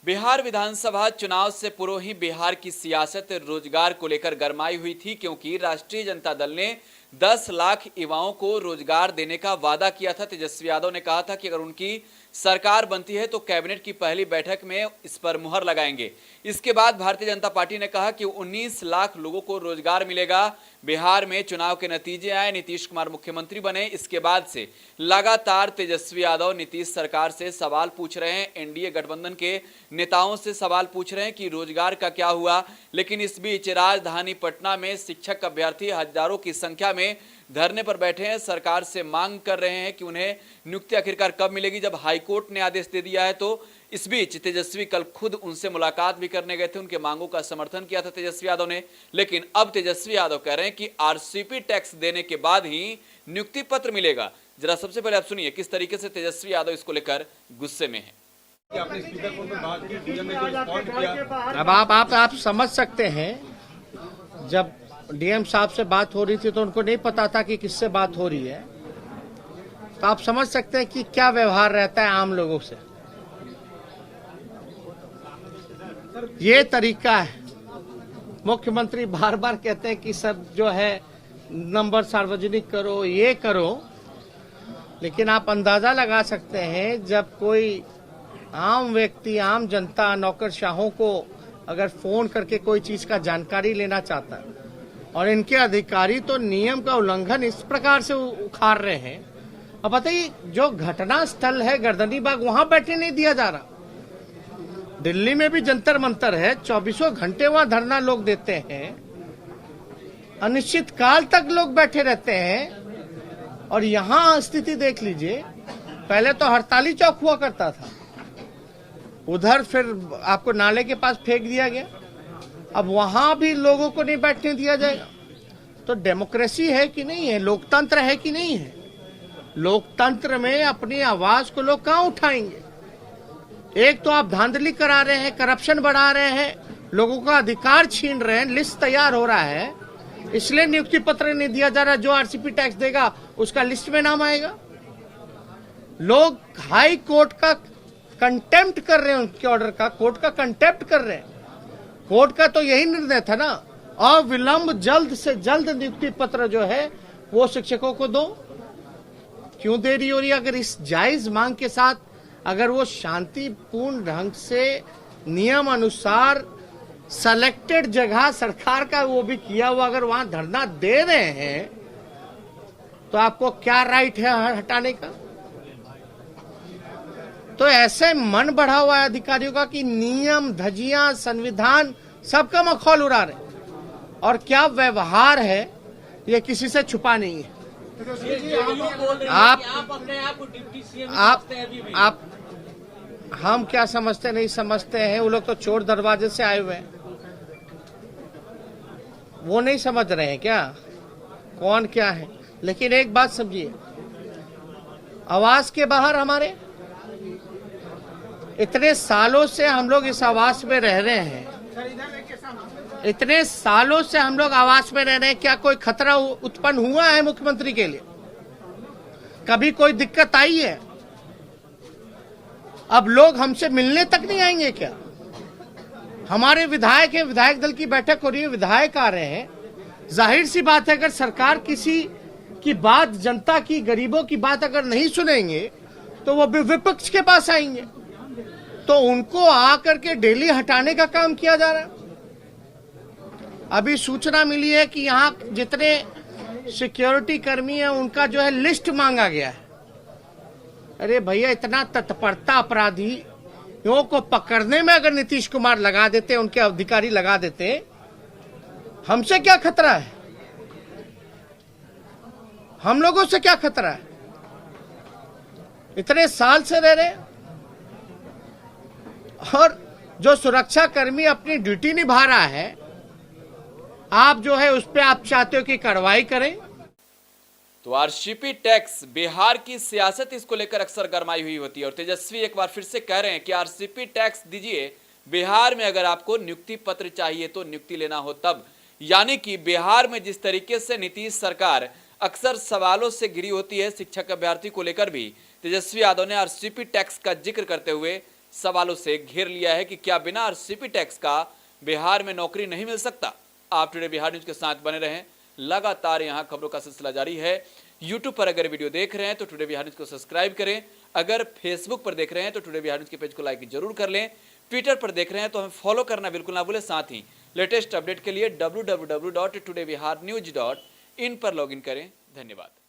बिहार विधानसभा चुनाव से पूर्व ही बिहार की सियासत रोजगार को लेकर गरमाई हुई थी, क्योंकि राष्ट्रीय जनता दल ने 10 लाख युवाओं को रोजगार देने का वादा किया था। तेजस्वी यादव ने कहा था कि अगर उनकी सरकार बनती है तो कैबिनेट की पहली बैठक में इस पर मुहर लगाएंगे। इसके बाद भारतीय जनता पार्टी ने कहा कि 19 लाख लोगों को रोजगार मिलेगा। बिहार में चुनाव के नतीजे आए, नीतीश कुमार मुख्यमंत्री बने। इसके बाद से लगातार तेजस्वी यादव नीतीश सरकार से सवाल पूछ रहे हैं, एनडीए गठबंधन के नेताओं से सवाल पूछ रहे हैं कि रोजगार का क्या हुआ। लेकिन इस बीच राजधानी पटना में शिक्षक अभ्यर्थी हजारों की संख्या में धरने पर बैठे हैं, सरकार से मांग कर रहे हैं कि उन्हें नियुक्ति आखिरकार कब मिलेगी, जब हाईकोर्ट ने आदेश दे दिया है। तो इस बीच तेजस्वी कल खुद उनसे मुलाकात भी करने गए थे, उनके मांगों का समर्थन किया था तेजस्वी यादव ने। लेकिन अब तेजस्वी यादव कह रहे हैं कि आरसीपी टैक्स देने के बाद ही नियुक्ति पत्र मिलेगा। जरा सबसे पहले आप सुनिए किस तरीके से तेजस्वी यादव इसको लेकर गुस्से में है। अब आप समझ सकते हैं, जब डीएम साहब से बात हो रही थी तो उनको नहीं पता था कि किससे बात हो रही है, तो आप समझ सकते हैं कि क्या व्यवहार रहता है आम लोगों से। ये तरीका है। मुख्यमंत्री बार बार कहते हैं कि सब जो है नंबर सार्वजनिक करो, ये करो, लेकिन आप अंदाजा लगा सकते हैं जब कोई आम व्यक्ति, आम जनता, नौकरशाहों को अगर फोन करके कोई चीज का जानकारी लेना चाहता है और इनके अधिकारी तो नियम का उल्लंघन इस प्रकार से उखाड़ रहे हैं। अब बताइए, जो घटना स्थल है गर्दनी बाग, वहां बैठने नहीं दिया जा रहा। दिल्ली में भी जंतर मंतर है, 24 घंटे वहां धरना लोग देते हैं, अनिश्चित काल तक लोग बैठे रहते हैं। और यहां स्थिति देख लीजिए, पहले तो हड़ताली चौक हुआ करता था, उधर फिर आपको नाले के पास फेंक दिया गया, अब वहां भी लोगों को नहीं बैठने दिया जाएगा। तो डेमोक्रेसी है कि नहीं है, लोकतंत्र है कि नहीं है? लोकतंत्र में अपनी आवाज को लोग कहां उठाएंगे? एक तो आप धांधली करा रहे हैं, करप्शन बढ़ा रहे हैं, लोगों का अधिकार छीन रहे हैं, लिस्ट तैयार हो रहा है, इसलिए नियुक्ति पत्र नहीं दिया जा रहा। जो आरसीपी टैक्स देगा उसका लिस्ट में नाम आएगा। लोग हाई कोर्ट का कंटेम्प्ट कर रहे हैं, उनके ऑर्डर का, कोर्ट का कंटेम्प्ट कर रहे हैं। कोर्ट का तो यही निर्णय था ना, अविलंब जल्द से जल्द नियुक्ति पत्र जो है वो शिक्षकों को दो। क्यों देरी हो रही है? अगर इस जायज मांग के साथ अगर वो शांतिपूर्ण ढंग से नियम अनुसार सेलेक्टेड जगह सरकार का वो भी किया हुआ, अगर वहां धरना दे रहे हैं, तो आपको क्या राइट है हटाने का? तो ऐसे मन बढ़ा हुआ है अधिकारियों का कि नियम, धज्जियां, संविधान सबका मखौल उड़ा रहे। और क्या व्यवहार है ये किसी से छुपा नहीं है। आप हम क्या समझते नहीं समझते हैं, वो लोग तो चोर दरवाजे से आए हुए हैं, वो नहीं समझ रहे हैं क्या कौन क्या है। लेकिन एक बात समझिए, आवास के बाहर हमारे इतने सालों से हम लोग इस आवास में रह रहे हैं, इतने सालों से हम लोग आवास में रह रहे हैं, क्या कोई खतरा उत्पन्न हुआ है मुख्यमंत्री के लिए? कभी कोई दिक्कत आई है? अब लोग हमसे मिलने तक नहीं आएंगे क्या? हमारे विधायक हैं, विधायक दल की बैठक हो रही है, विधायक आ रहे हैं, जाहिर सी बात है अगर सरकार किसी की बात, जनता की, गरीबों की बात अगर नहीं सुनेंगे तो वो भी विपक्ष के पास आएंगे। तो उनको आकर के डेली हटाने का काम किया जा रहा है। अभी सूचना मिली है कि यहाँ जितने सिक्योरिटी कर्मी हैं उनका जो है लिस्ट मांगा गया है। अरे भैया, इतना तत्परता अपराधियों को पकड़ने में अगर नीतीश कुमार लगा देते, उनके अधिकारी लगा देते, हमसे क्या खतरा है? हम लोगों से क्या खतरा है? इतने साल से रह रहे, और जो सुरक्षा कर्मी अपनी ड्यूटी निभा रहा है, आप जो है उस पर आप चाहते हो कि कार्रवाई करें। तो आरसीपी टैक्स, बिहार की सियासत इसको लेकर अक्सर गरमाई हुई होती है, और तेजस्वी एक बार फिर से कह रहे हैं कि आरसीपी टैक्स दीजिए, बिहार में अगर आपको नियुक्ति पत्र चाहिए तो नियुक्ति लेना हो तब। यानी कि बिहार में जिस तरीके से नीतीश सरकार अक्सर सवालों से घिरी होती है शिक्षक अभ्यर्थी को लेकर भी, तेजस्वी यादव ने आरसीपी टैक्स का जिक्र करते हुए सवालों से घेर लिया है कि क्या बिना आरसीपी टैक्स का बिहार में नौकरी नहीं मिल सकता। आप टुडे बिहार न्यूज के साथ बने रहें, लगातार यहां खबरों का सिलसिला जारी है। यूट्यूब पर अगर वीडियो देख रहे हैं तो टुडे बिहार न्यूज को सब्सक्राइब करें, अगर फेसबुक पर देख रहे हैं तो टुडे बिहार न्यूज के पेज को लाइक जरूर कर लें, ट्विटर पर देख रहे हैं तो हमें फॉलो करना बिल्कुल ना भूलें। साथ ही लेटेस्ट अपडेट के लिए www.todaybiharnews.in पर लॉगिन करें। धन्यवाद।